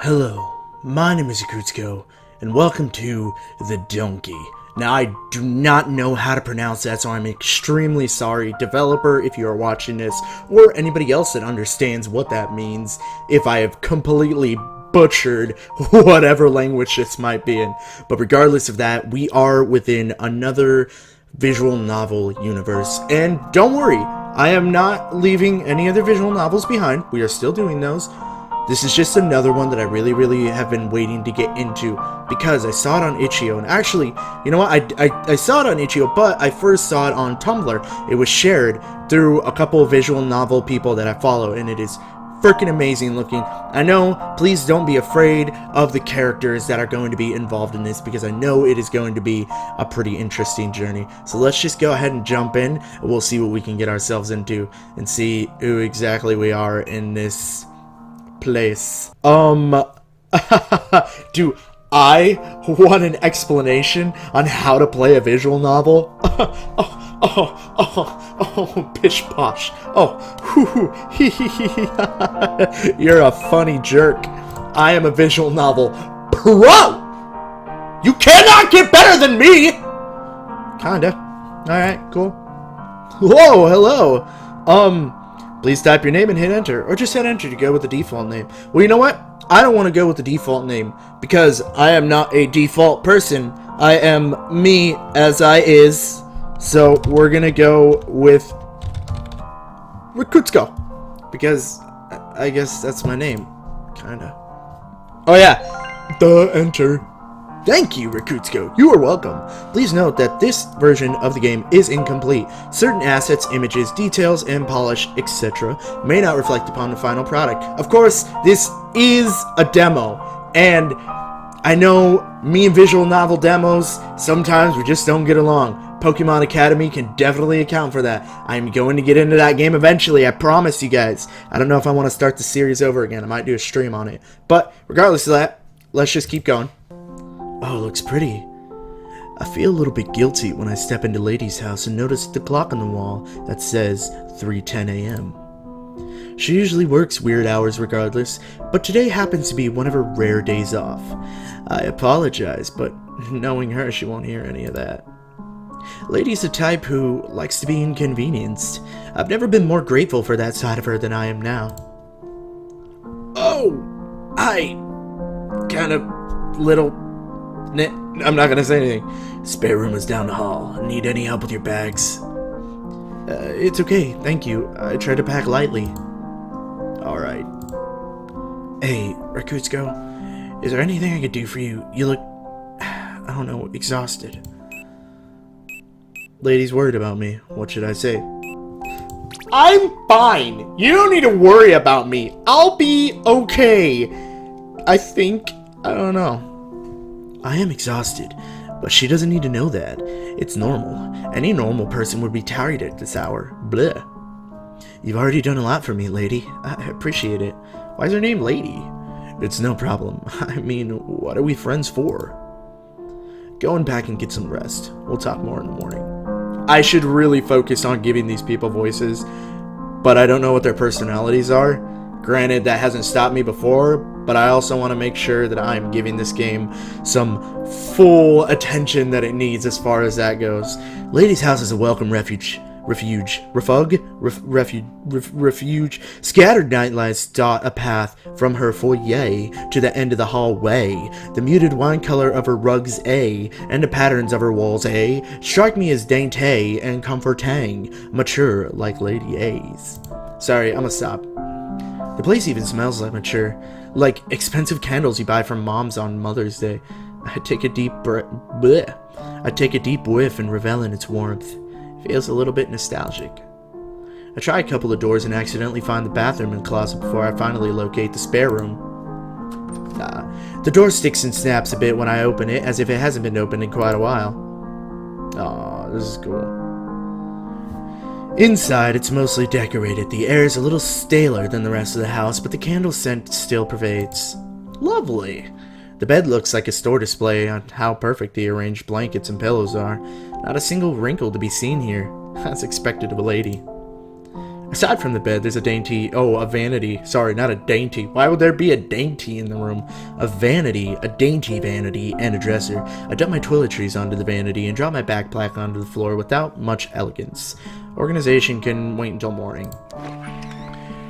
Hello, my name is Rekutsko, and welcome to the Duenkhy. Now, I do not know how to pronounce that, so I'm extremely sorry, developer, if you are watching this, or anybody else that understands what that means, if I have completely butchered whatever language this might be in. But regardless of that, we are within another visual novel universe, and don't worry, I am not leaving any other visual novels behind. We are still doing those. This is just another one that I really have been waiting to get into because I saw it on Itch.io, and actually, you know what, I saw it on Itch.io, but I first saw it on Tumblr. It was shared through a couple of visual novel people that I follow, and it is freaking amazing looking. I know, please don't be afraid of the characters that are going to be involved in this, because I know it is going to be a pretty interesting journey. So let's just go ahead and jump in, and we'll see what we can get ourselves into, and see who exactly we are in this place. Do I want an explanation on how to play a visual novel? Pish posh. You're a funny jerk. I am a visual novel pro! You cannot get better than me! Kinda. Alright, cool. Whoa, hello. Please type your name and hit enter, or just hit enter to go with the default name. Well, you know what? I don't want to go with the default name, because I am not a default person. I am me as I is. So we're gonna go with Rekutsko, because I guess that's my name, kinda. Oh yeah, enter. Thank you, Rekutsko. You are welcome. Please note that this version of the game is incomplete. Certain assets, images, details, and polish, etc. may not reflect upon the final product. Of course, this is a demo, and I know me and visual novel demos, sometimes we just don't get along. Pokemon Academy can definitely account for that. I'm going to get into that game eventually, I promise you guys. I don't know if I want to start the series over again. I might do a stream on it. But regardless of that, let's just keep going. Oh, it looks pretty. I feel a little bit guilty when I step into Lady's house and notice the clock on the wall that says 3:10 a.m. She usually works weird hours regardless, but today happens to be one of her rare days off. I apologize, but knowing her, she won't hear any of that. Lady's a type who likes to be inconvenienced. I've never been more grateful for that side of her than I am now. Oh, I kind of little... I'm not gonna say anything. Spare room is down the hall. Need any help with your bags? It's okay, thank you. I try to pack lightly. Alright. Hey, Rekutsko, is there anything I could do for you? You look, I don't know, exhausted. Lady's worried about me. What should I say? I'm fine. You don't need to worry about me. I'll be okay. I think. I don't know. I am exhausted, but she doesn't need to know that. It's normal. Any normal person would be tired at this hour. Bleh. You've already done a lot for me, lady. I appreciate it. Why is her name Lady? It's no problem. I mean, what are we friends for? Go and pack and get some rest. We'll talk more in the morning. I should really focus on giving these people voices, but I don't know what their personalities are. Granted, that hasn't stopped me before, but I also want to make sure that I'm giving this game some full attention that it needs as far as that goes. Lady's house is a welcome refuge. Scattered nightlights dot a path from her foyer to the end of the hallway. The muted wine color of her rugs, and the patterns of her walls, strike me as dainty and comforting, mature like Lady A's. Sorry, I'm gonna stop. The place even smells like mature, like expensive candles you buy from moms on Mother's Day. I take a deep whiff and revel in its warmth. Feels a little bit nostalgic. I try a couple of doors and accidentally find the bathroom and closet before I finally locate the spare room. The door sticks and snaps a bit when I open it, as if it hasn't been opened in quite a while. Aw, this is cool. Inside, it's mostly decorated. The air is a little staler than the rest of the house, but the candle scent still pervades. Lovely. The bed looks like a store display on how perfect the arranged blankets and pillows are. Not a single wrinkle to be seen here, as expected of a lady. Aside from the bed, there's a vanity. Sorry, not a dainty. Why would there be a dainty in the room? A dainty vanity, and a dresser. I dump my toiletries onto the vanity and drop my backpack onto the floor without much elegance. Organization can wait until morning.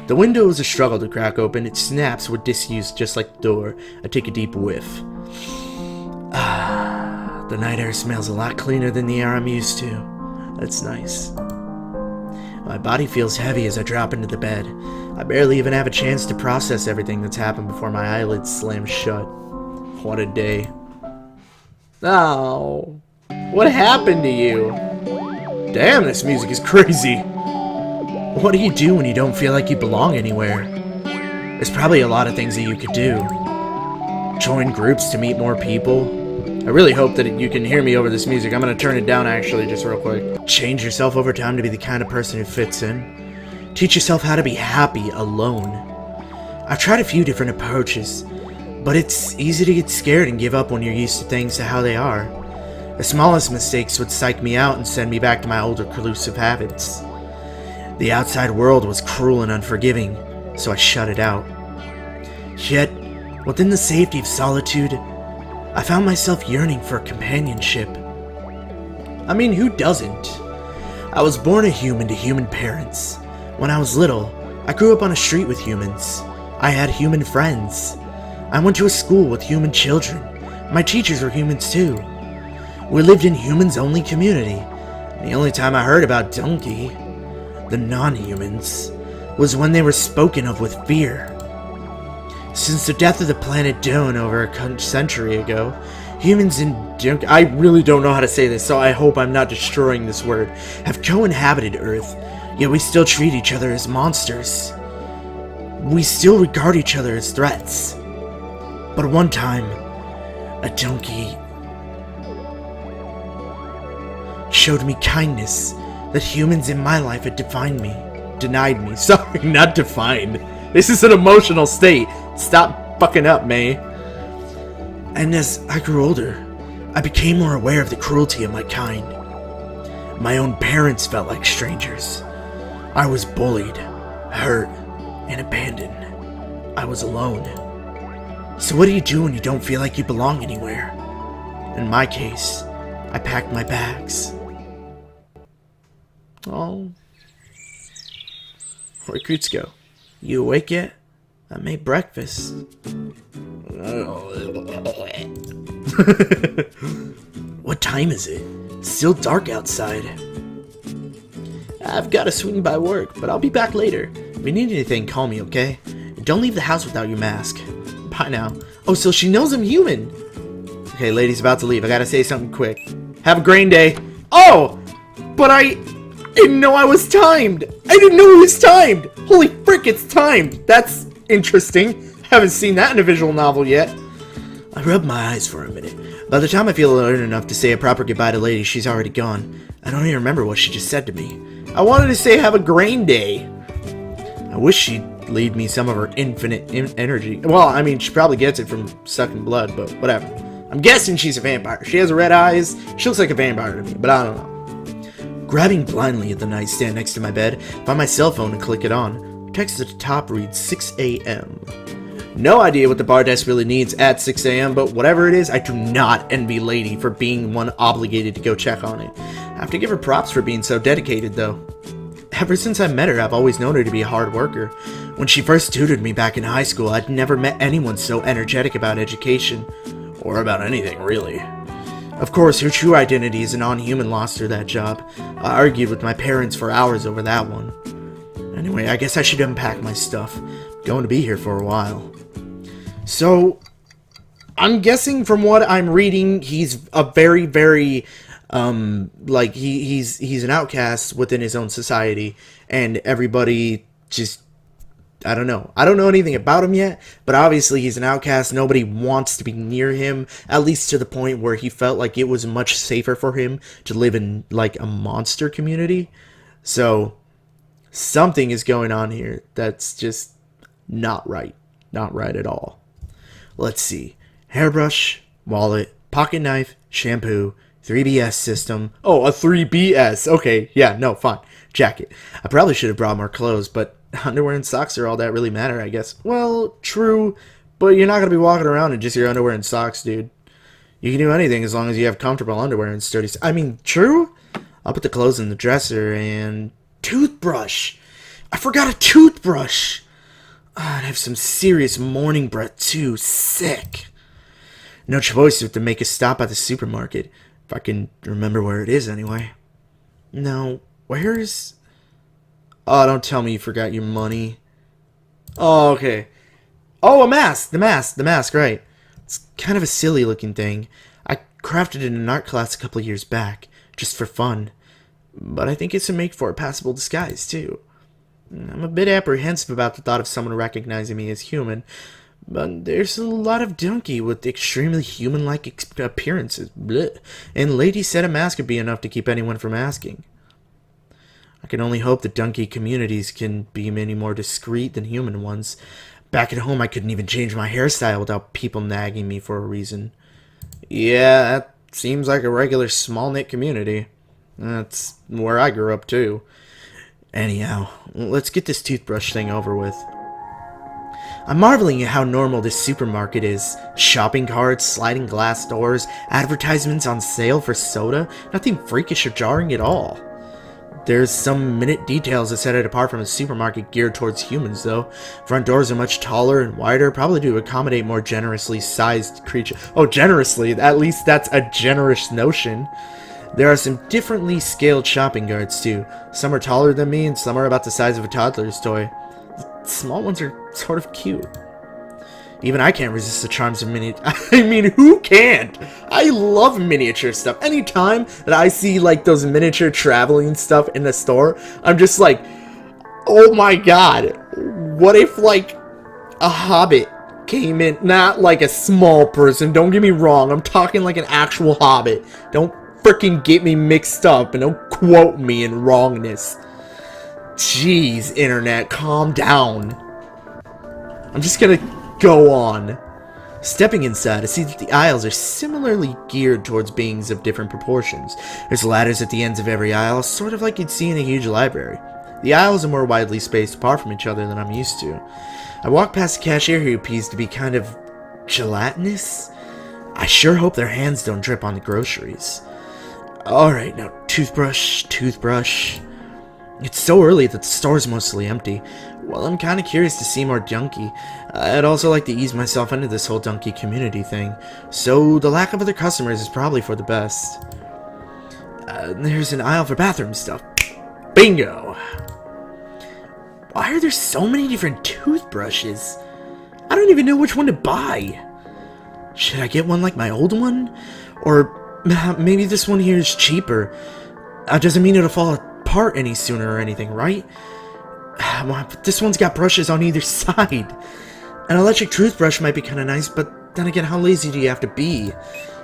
The window is a struggle to crack open. It snaps with disuse just like the door. I take a deep whiff. The night air smells a lot cleaner than the air I'm used to. That's nice. My body feels heavy as I drop into the bed. I barely even have a chance to process everything that's happened before my eyelids slam shut. What a day. Oh, what happened to you? Damn, this music is crazy. What do you do when you don't feel like you belong anywhere? There's probably a lot of things that you could do. Join groups to meet more people. I really hope that you can hear me over this music. I'm going to turn it down actually, just real quick. Change yourself over time to be the kind of person who fits in. Teach yourself how to be happy alone. I've tried a few different approaches, but it's easy to get scared and give up when you're used to things to how they are. The smallest mistakes would psych me out and send me back to my older collusive habits. The outside world was cruel and unforgiving, so I shut it out. Yet, within the safety of solitude, I found myself yearning for companionship. I mean, who doesn't? I was born a human to human parents. When I was little, I grew up on a street with humans. I had human friends. I went to a school with human children. My teachers were humans too. We lived in humans-only community. The only time I heard about Duenkhy, the non-humans, was when they were spoken of with fear. Since the death of the planet Dune over a century ago, humans in Duenkhy, I really don't know how to say this, so I hope I'm not destroying this word, have co-inhabited Earth, yet we still treat each other as monsters. We still regard each other as threats. But one time, a Duenkhy showed me kindness that humans in my life had denied me. Sorry, not defined. This is an emotional state. Stop fucking up, May. And as I grew older, I became more aware of the cruelty of my kind. My own parents felt like strangers. I was bullied, hurt, and abandoned. I was alone. So what do you do when you don't feel like you belong anywhere? In my case, I packed my bags. Oh. Rekutsko, you awake yet? I made breakfast. What time is it? Still dark outside. I've got to swing by work, but I'll be back later. If you need anything, call me, okay? And don't leave the house without your mask. Bye now. Oh, so she knows I'm human. Okay, lady's about to leave. I gotta say something quick. Have a great day. Oh! But I didn't know I was timed. I didn't know it was timed. Holy frick, it's timed. That's interesting. Haven't seen that in a visual novel yet. I rubbed my eyes for a minute. By the time I feel alert enough to say a proper goodbye to lady, she's already gone. I don't even remember what she just said to me. I wanted to say have a grain day. I wish she'd leave me some of her infinite energy. Well, I mean, she probably gets it from sucking blood, but whatever. I'm guessing she's a vampire. She has red eyes. She looks like a vampire to me, but I don't know. Grabbing blindly at the nightstand next to my bed, find my cell phone and click it on. Text at the top reads 6 a.m. No idea what the bar desk really needs at 6 a.m., but whatever it is, I do not envy Lady for being one obligated to go check on it. I have to give her props for being so dedicated, though. Ever since I met her, I've always known her to be a hard worker. When she first tutored me back in high school, I'd never met anyone so energetic about education. Or about anything, really. Of course, her true identity as a non-human lost her that job. I argued with my parents for hours over that one. Anyway, I guess I should unpack my stuff. I'm going to be here for a while. So, I'm guessing from what I'm reading, he's a very, very, like, he's an outcast within his own society, and everybody just, I don't know. I don't know anything about him yet, but obviously he's an outcast. Nobody wants to be near him, at least to the point where he felt like it was much safer for him to live in, like, a monster community. So, something is going on here that's just not right. Not right at all. Let's see. Hairbrush, wallet, pocket knife, shampoo, 3BS system. Oh, a 3BS. Okay, yeah, no, fine. Jacket. I probably should have brought more clothes, but underwear and socks are all that really matter, I guess. Well, true, but you're not going to be walking around in just your underwear and socks, dude. You can do anything as long as you have comfortable underwear and sturdy... I mean, true? I'll put the clothes in the dresser and... Toothbrush! I forgot a toothbrush! I'd have some serious morning breath, too. Sick. No choice but to make a stop at the supermarket. If I can remember where it is, anyway. Now, where's... Oh, don't tell me you forgot your money. Oh, okay. Oh, a mask! The mask, right. It's kind of a silly-looking thing. I crafted it in an art class a couple of years back, just for fun. But I think it's a make-for a passable disguise, too. I'm a bit apprehensive about the thought of someone recognizing me as human, but there's a lot of Duenkhy with extremely human-like appearances. Blech. And Lady said a mask would be enough to keep anyone from asking. I can only hope that Duenkhy communities can be any more discreet than human ones. Back at home, I couldn't even change my hairstyle without people nagging me for a reason. Yeah, that seems like a regular small-knit community. That's where I grew up, too. Anyhow, let's get this toothbrush thing over with. I'm marveling at how normal this supermarket is. Shopping carts, sliding glass doors, advertisements on sale for soda. Nothing freakish or jarring at all. There's some minute details that set it apart from a supermarket geared towards humans, though. Front doors are much taller and wider, probably to accommodate more generously sized creatures. Oh, generously! At least that's a generous notion. There are some differently scaled shopping carts, too. Some are taller than me, and some are about the size of a toddler's toy. The small ones are sort of cute. Even I can't resist the charms of miniature. I mean, who can't? I love miniature stuff. Anytime that I see, like, those miniature traveling stuff in the store, I'm just like, oh my god. What if, like, a hobbit came in? Not like a small person, don't get me wrong. I'm talking like an actual hobbit. Don't freaking get me mixed up and don't quote me in wrongness. Jeez, internet, calm down. I'm just gonna go on. Stepping inside, I see that the aisles are similarly geared towards beings of different proportions. There's ladders at the ends of every aisle, sort of like you'd see in a huge library. The aisles are more widely spaced apart from each other than I'm used to. I walk past the cashier who appears to be kind of gelatinous. I sure hope their hands don't drip on the groceries. Alright, now toothbrush. It's so early that the store's mostly empty. Well, I'm kind of curious to see more Duenkhy. I'd also like to ease myself into this whole Duenkhy community thing, so the lack of other customers is probably for the best. There's an aisle for bathroom stuff. Bingo! Why are there so many different toothbrushes? I don't even know which one to buy. Should I get one like my old one? Or maybe this one here is cheaper. Doesn't mean it'll fall apart any sooner or anything, right? But this one's got brushes on either side. An electric toothbrush might be kind of nice, but then again, how lazy do you have to be?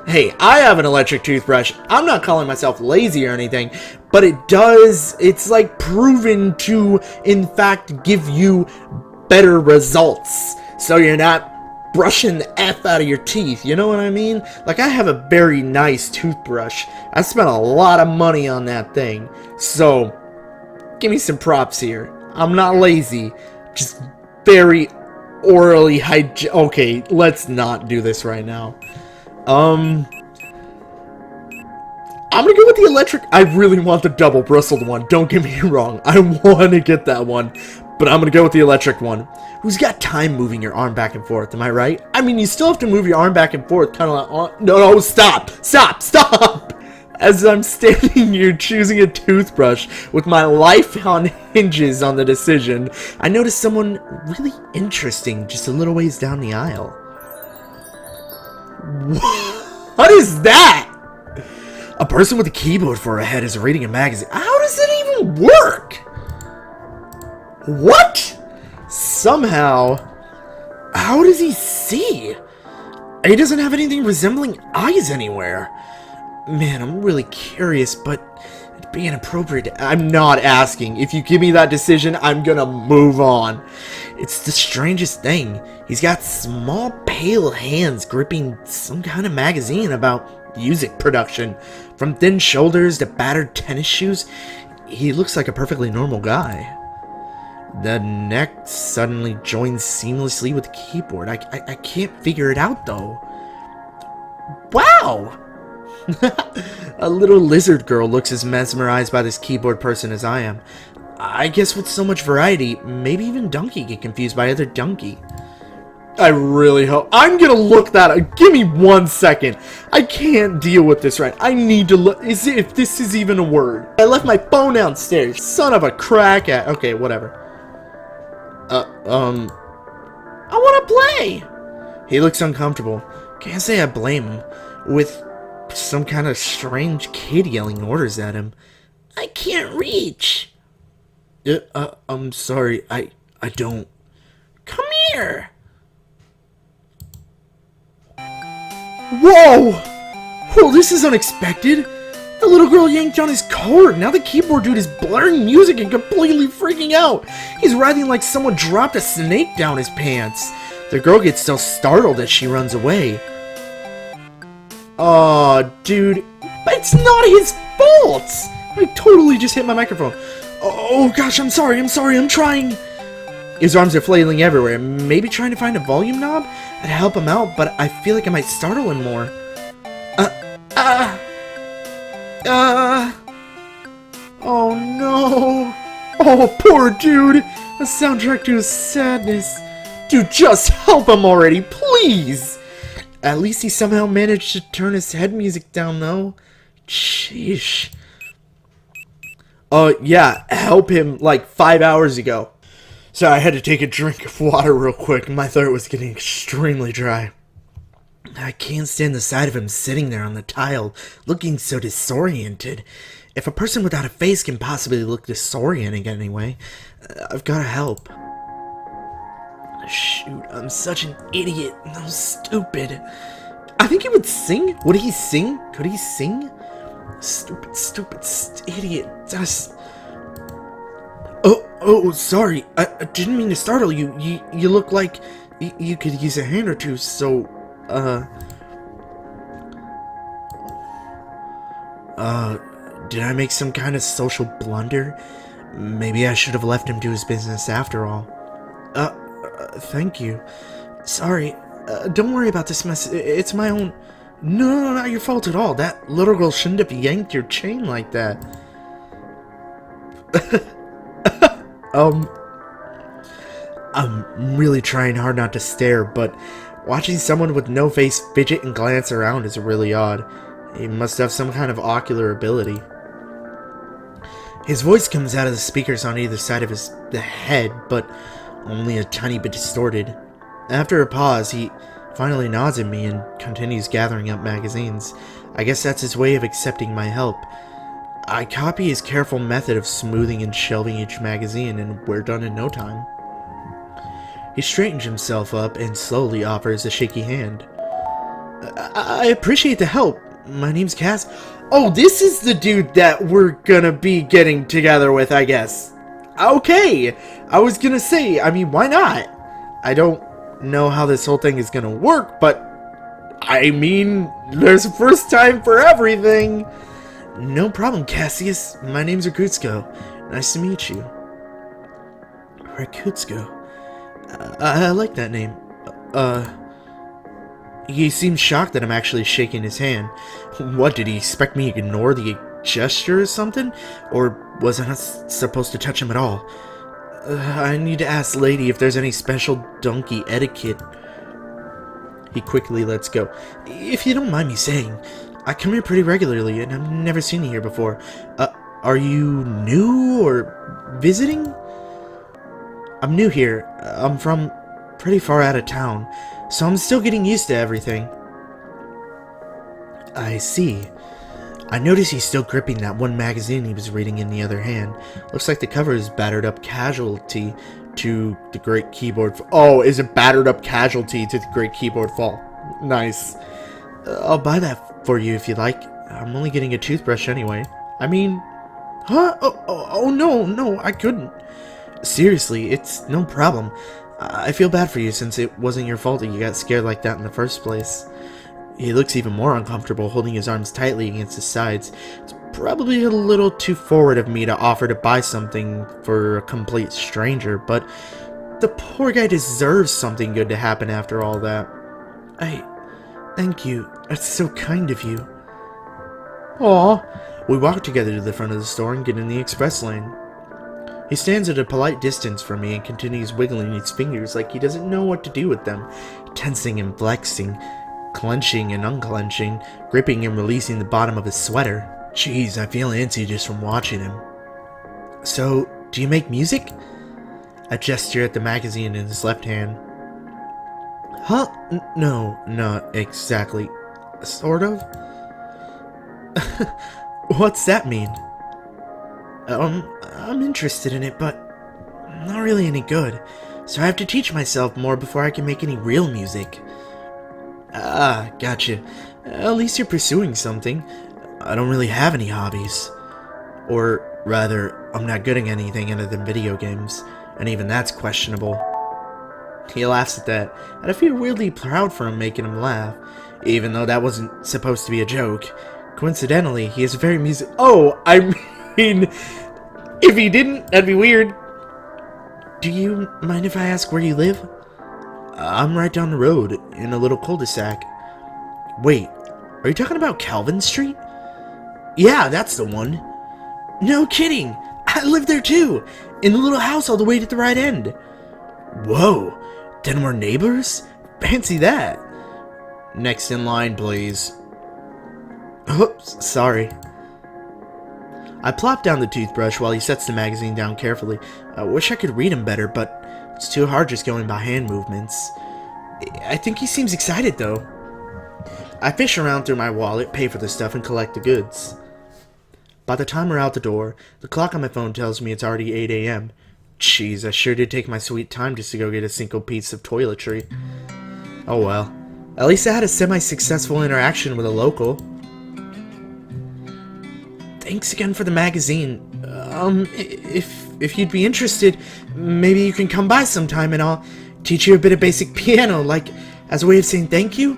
Hey, I have an electric toothbrush. I'm not calling myself lazy or anything, but it's like proven to, in fact, give you better results. So you're not brushing the F out of your teeth, you know what I mean? Like, I have a very nice toothbrush. I spent a lot of money on that thing. So, give me some props here. I'm not lazy, just very orally hygienic. Okay, let's not do this right now. I'm gonna go with the electric. I really want the double bristled one, don't get me wrong. I want to get that one, but I'm gonna go with the electric one. Who's got time moving your arm back and forth, am I right? I mean, you still have to move your arm back and forth, kind of like, no, stop! As I'm standing here choosing a toothbrush with my life on hinges on the decision, I notice someone really interesting just a little ways down the aisle. What is that? A person with a keyboard for a head is reading a magazine. How does it even work? What? Somehow, how does he see? He doesn't have anything resembling eyes anywhere. Man, I'm really curious, but It'd be inappropriate. I'm not asking. If you give me that decision, I'm gonna move on. It's the strangest thing. He's got small, pale hands gripping some kind of magazine about music production. From thin shoulders to battered tennis shoes, he looks like a perfectly normal guy. The neck suddenly joins seamlessly with the keyboard. I can't figure it out, though. Wow! A little lizard girl looks as mesmerized by this keyboard person as I am. I guess with so much variety, maybe even Duenkhy get confused by other Duenkhy. I really hope. I'm gonna look that up. Give me 1 second. I can't deal with this right. I need to look. If this is even a word. I left my phone downstairs. Son of a crack at. Okay, whatever. I wanna play! He looks uncomfortable. Can't say I blame him. With some kind of strange kid yelling orders at him. I can't reach. I'm sorry. I don't. Come here! Whoa! Whoa, this is unexpected! The little girl yanked on his cord. Now the keyboard dude is blaring music and completely freaking out. He's writhing like someone dropped a snake down his pants. The girl gets so startled that she runs away. Aw, dude. But it's not his fault! I totally just hit my microphone. Oh gosh, I'm sorry, I'm trying. His arms are flailing everywhere, maybe trying to find a volume knob and help him out, but I feel like I might startle him more. Oh no. Oh, poor dude. A soundtrack to his sadness. Dude, just help him already, please. At least he somehow managed to turn his head music down, though. Sheesh. Yeah, help him like 5 hours ago. So I had to take a drink of water real quick. My throat was getting extremely dry. I can't stand the sight of him sitting there on the tile, looking so disoriented. If a person without a face can possibly look disorienting anyway, I've gotta help. Shoot, I'm such an idiot. I'm stupid. I think he would sing. Would he sing? Could he sing? Stupid idiot. Oh, sorry. I didn't mean to startle you. You look like you could use a hand or two, so, did I make some kind of social blunder? Maybe I should have left him to his business after all. Thank you. Sorry. Don't worry about this mess. It's my own... No, not your fault at all. That little girl shouldn't have yanked your chain like that. I'm really trying hard not to stare, but watching someone with no face fidget and glance around is really odd. He must have some kind of ocular ability. His voice comes out of the speakers on either side of the head, but only a tiny bit distorted. After a pause, he finally nods at me and continues gathering up magazines. I guess that's his way of accepting my help. I copy his careful method of smoothing and shelving each magazine, and we're done in no time. He straightens himself up and slowly offers a shaky hand. I appreciate the help. My name's Cass. Oh, this is the dude that we're gonna be getting together with, I guess. Okay, I was gonna say, I mean, why not? I don't know how this whole thing is gonna work, but I mean, there's a first time for everything. No problem, Cassius. My name's Rekutsko. Nice to meet you. Rekutsko. I like that name. He seems shocked that I'm actually shaking his hand. What, did he expect me to ignore the gesture or something? Or was I not supposed to touch him at all? I need to ask Lady if there's any special Duenkhy etiquette. He quickly lets go. If you don't mind me saying, I come here pretty regularly and I've never seen you here before. Are you new or visiting? I'm new here. I'm from pretty far out of town, so I'm still getting used to everything. I see. I notice he's still gripping that one magazine he was reading in the other hand. Looks like the cover is Battered Up Casualty to the Great Keyboard Fall. Oh, is it Battered Up Casualty to the Great Keyboard Fall? Nice. I'll buy that for you if you like. I'm only getting a toothbrush anyway. I mean, Huh? Oh, no, I couldn't. Seriously, it's no problem. I feel bad for you since it wasn't your fault that you got scared like that in the first place. He looks even more uncomfortable, holding his arms tightly against his sides. It's probably a little too forward of me to offer to buy something for a complete stranger, but the poor guy deserves something good to happen after all that. Thank you. That's so kind of you. Aw. We walk together to the front of the store and get in the express lane. He stands at a polite distance from me and continues wiggling his fingers like he doesn't know what to do with them, tensing and flexing, clenching and unclenching, gripping and releasing the bottom of his sweater. Jeez, I feel antsy just from watching him. So, do you make music? I gesture at the magazine in his left hand. Huh? No, not exactly. Sort of? What's that mean? I'm interested in it, but not really any good. So I have to teach myself more before I can make any real music. Ah, gotcha. At least you're pursuing something. I don't really have any hobbies. Or, rather, I'm not good at anything other than video games, and even that's questionable. He laughs at that, and I feel weirdly proud for him making him laugh, even though that wasn't supposed to be a joke. Coincidentally, he is very Oh, I mean, if he didn't, that'd be weird. Do you mind if I ask where you live? I'm right down the road, in a little cul-de-sac. Wait, are you talking about Calvin Street? Yeah, that's the one. No kidding! I live there too! In the little house all the way to the right end. Whoa, then we're neighbors? Fancy that. Next in line, please. Oops, sorry. I plop down the toothbrush while he sets the magazine down carefully. I wish I could read him better, but it's too hard just going by hand movements. I think he seems excited, though. I fish around through my wallet, pay for the stuff, and collect the goods. By the time we're out the door, the clock on my phone tells me it's already 8 a.m. Jeez, I sure did take my sweet time just to go get a single piece of toiletry. Oh well. At least I had a semi-successful interaction with a local. Thanks again for the magazine. If you'd be interested, maybe you can come by sometime and I'll teach you a bit of basic piano, like, as a way of saying thank you?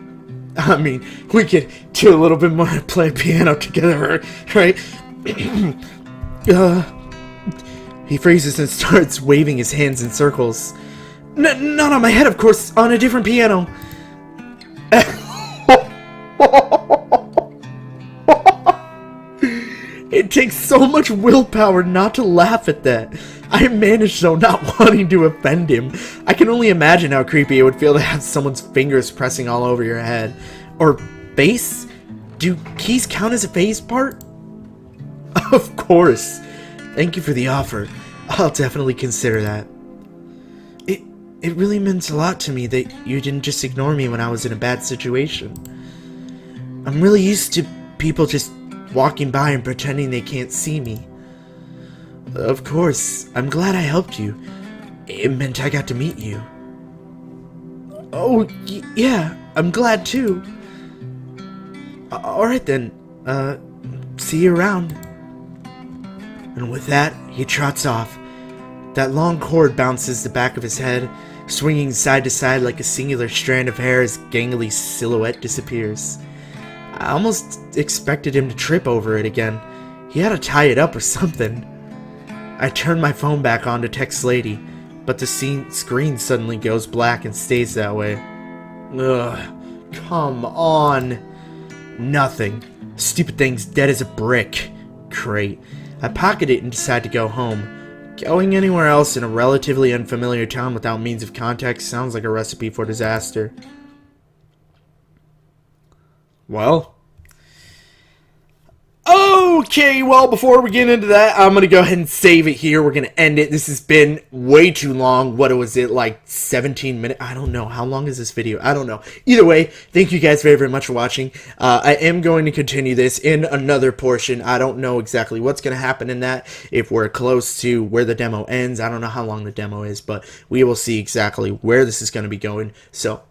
I mean, we could do a little bit more and play piano together, right? He freezes and starts waving his hands in circles. Not on my head, of course, on a different piano. It takes so much willpower not to laugh at that. I managed though, not wanting to offend him. I can only imagine how creepy it would feel to have someone's fingers pressing all over your head. Or bass? Do keys count as a bass part? Of course. Thank you for the offer. I'll definitely consider that. It really meant a lot to me that you didn't just ignore me when I was in a bad situation. I'm really used to people just walking by and pretending they can't see me. Of course, I'm glad I helped you. It meant I got to meet you. Oh, yeah, I'm glad too. Alright then, see you around. And with that, he trots off. That long cord bounces the back of his head, swinging side to side like a singular strand of hair as gangly silhouette disappears. I almost expected him to trip over it again. He had to tie it up or something. I turn my phone back on to text Lady, but the screen suddenly goes black and stays that way. Ugh, come on. Nothing. Stupid thing's dead as a brick. Great. I pocket it and decide to go home. Going anywhere else in a relatively unfamiliar town without means of contact sounds like a recipe for disaster. Well. Okay, well, before we get into that, I'm going to go ahead and save it here. We're going to end it. This has been way too long. What was it, like 17 minutes? I don't know. How long is this video? I don't know. Either way, thank you guys very, very much for watching. I am going to continue this in another portion. I don't know exactly what's going to happen in that. If we're close to where the demo ends, I don't know how long the demo is, but we will see exactly where this is going to be going. So,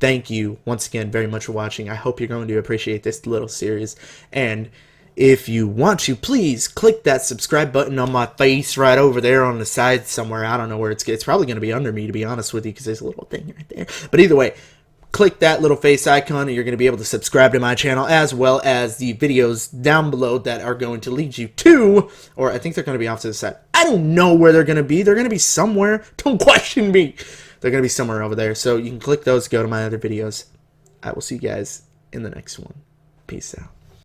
thank you once again very much for watching. I hope you're going to appreciate this little series. And If you want to, please click that subscribe button on my face right over there on the side somewhere. I don't know where it's probably going to be under me, to be honest with you, because there's a little thing right there. But either way, click that little face icon and you're going to be able to subscribe to my channel, as well as the videos down below that are going to lead you to, or I think they're going to be off to the side. I don't know where they're going to be. They're going to be somewhere. Don't question me. They're going to be somewhere over there. So you can click those, go to my other videos. I will see you guys in the next one. Peace out.